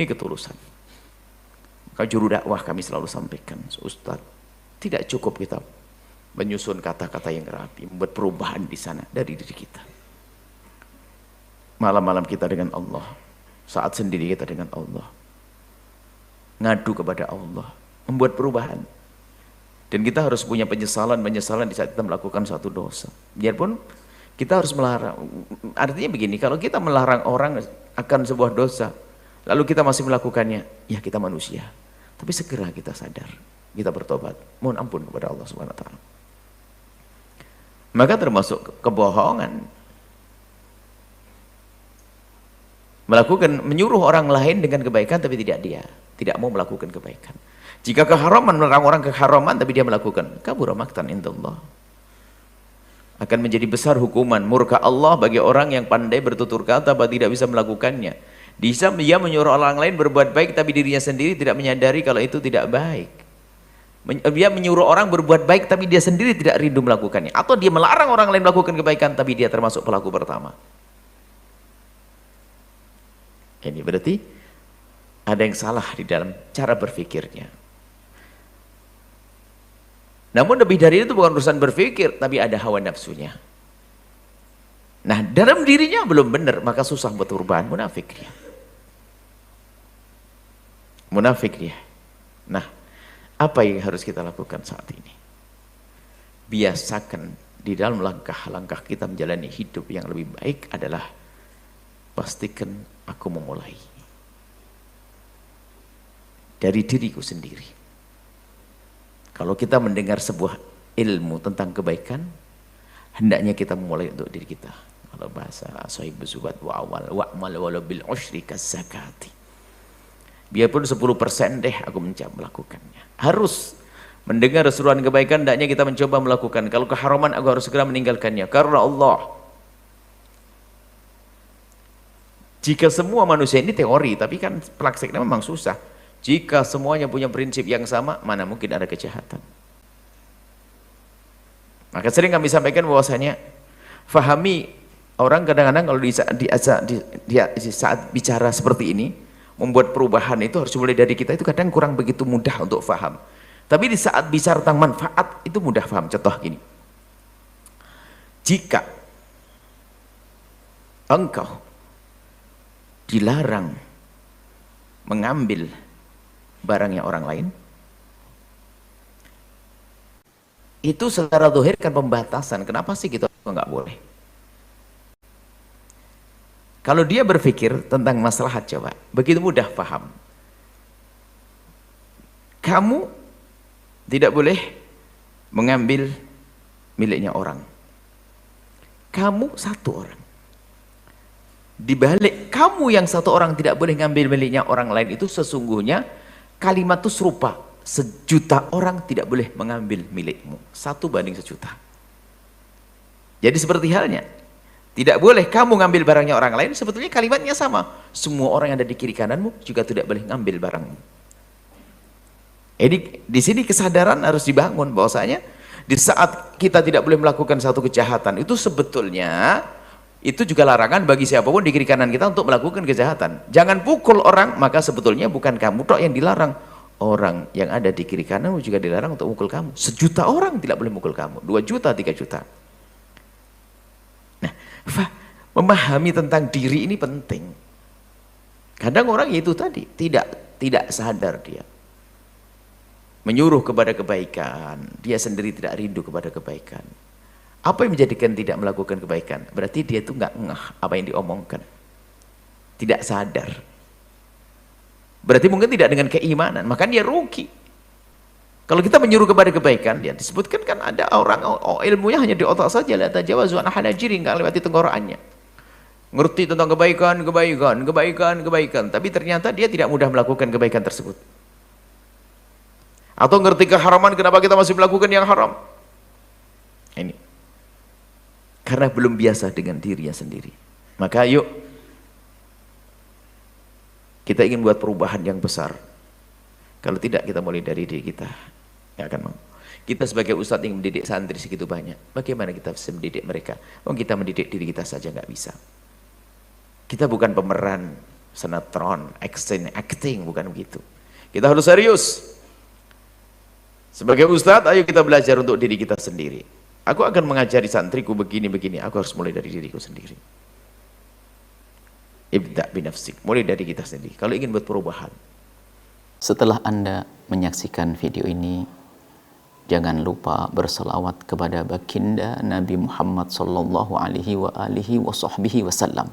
Ini ketulusan. Maka juru dakwah kami selalu sampaikan, Ustaz, tidak cukup kita menyusun kata-kata yang rapi, membuat perubahan di sana dari diri kita. Malam-malam kita dengan Allah, saat sendiri kita dengan Allah, ngadu kepada Allah, membuat perubahan. Dan kita harus punya penyesalan di saat kita melakukan suatu dosa. Biarpun kita harus melarang. Artinya begini, kalau kita melarang orang akan sebuah dosa, lalu kita masih melakukannya, ya kita manusia. Tapi segera kita sadar, kita bertobat, mohon ampun kepada Allah Subhanahu wa taala. Maka termasuk kebohongan, menyuruh orang lain dengan kebaikan tapi tidak mau melakukan kebaikan. Jika keharaman, melarang orang keharaman tapi dia melakukan, kabura maqtan indallah, akan menjadi besar hukuman, murka Allah bagi orang yang pandai bertutur kata tapi tidak bisa melakukannya. Dia menyuruh orang lain berbuat baik tapi dirinya sendiri tidak menyadari kalau itu tidak baik. Dia menyuruh orang berbuat baik tapi dia sendiri tidak rindu melakukannya. Atau dia melarang orang lain melakukan kebaikan tapi dia termasuk pelaku pertama. Ini berarti ada yang salah di dalam cara berpikirnya. Namun lebih dari itu bukan urusan berpikir, tapi ada hawa nafsunya. Nah, dalam dirinya belum benar, maka susah buat perubahan, munafik dia. Munafik dia. Nah, apa yang harus kita lakukan saat ini? Biasakan di dalam langkah-langkah kita menjalani hidup yang lebih baik adalah pastikan aku memulai dari diriku sendiri. Kalau kita mendengar sebuah ilmu tentang kebaikan, hendaknya kita memulai untuk diri kita. Kalau bahasa Sahih Zuhad wa'amal walau bil usyri kazakati. Biarpun 10% deh aku mencoba melakukannya. Harus mendengar seruan kebaikan, hendaknya kita mencoba melakukan. Kalau keharaman aku harus segera meninggalkannya. Karena Allah, jika semua manusia ini teori, tapi kan prakteknya memang susah. Jika semuanya punya prinsip yang sama, mana mungkin ada kejahatan. Maka sering kami sampaikan bahwasanya, fahami, orang kadang-kadang kalau di saat bicara seperti ini, membuat perubahan itu harus mulai dari kita, itu kadang kurang begitu mudah untuk faham. Tapi di saat bicara tentang manfaat, itu mudah faham. Contoh gini, jika engkau dilarang mengambil barangnya orang lain, itu secara zahir kan pembatasan. Kenapa sih gitu nggak boleh? Kalau dia berpikir tentang maslahat, coba begitu mudah paham. Kamu tidak boleh mengambil miliknya orang. Kamu satu orang. Di balik kamu yang satu orang tidak boleh ngambil miliknya orang lain itu, sesungguhnya kalimat itu serupa. 1.000.000 orang tidak boleh mengambil milikmu. 1:1.000.000. Jadi seperti halnya, tidak boleh kamu ngambil barangnya orang lain, sebetulnya kalimatnya sama. Semua orang yang ada di kiri kananmu juga tidak boleh ngambil barangmu. Jadi di sini kesadaran harus dibangun bahwasanya di saat kita tidak boleh melakukan satu kejahatan, itu sebetulnya itu juga larangan bagi siapapun di kiri kanan kita untuk melakukan kejahatan. Jangan pukul orang, maka sebetulnya bukan kamu tok yang dilarang. Orang yang ada di kiri kanan juga dilarang untuk mukul kamu. 1.000.000 orang tidak boleh mukul kamu. 2 juta, 3 juta. Nah, memahami tentang diri ini penting. Kadang orang itu tadi tidak sadar dia. Menyuruh kepada kebaikan, dia sendiri tidak rindu kepada kebaikan. Apa yang menjadikan tidak melakukan kebaikan? Berarti dia itu nggak ngeh apa yang diomongkan. Tidak sadar. Berarti mungkin tidak dengan keimanan, maka dia rugi. Kalau kita menyuruh kepada kebaikan, dia disebutkan kan ada orang ilmunya hanya di otak saja, la tajawazu an hanajiri, nggak lewati tenggorokannya. Ngerti tentang kebaikan, tapi ternyata dia tidak mudah melakukan kebaikan tersebut. Atau ngerti keharaman, kenapa kita masih melakukan yang haram? Ini karena belum biasa dengan dirinya sendiri. Maka yuk kita ingin buat perubahan yang besar. Kalau tidak, kita mulai dari diri kita. Nggak akan mau. Kita sebagai ustadz yang mendidik santri segitu banyak, bagaimana kita bisa mendidik mereka? Oh, kita mendidik diri kita saja nggak bisa. Kita bukan pemeran sinetron, acting, bukan begitu. Kita harus serius. Sebagai ustadz, ayo kita belajar untuk diri kita sendiri. Aku akan mengajari santriku begini-begini, aku harus mulai dari diriku sendiri. Ibda' binafsik, mulai dari kita sendiri kalau ingin buat perubahan. Setelah Anda menyaksikan video ini, jangan lupa berselawat kepada baginda Nabi Muhammad sallallahu alaihi wa alihi wa sahbihi wasallam.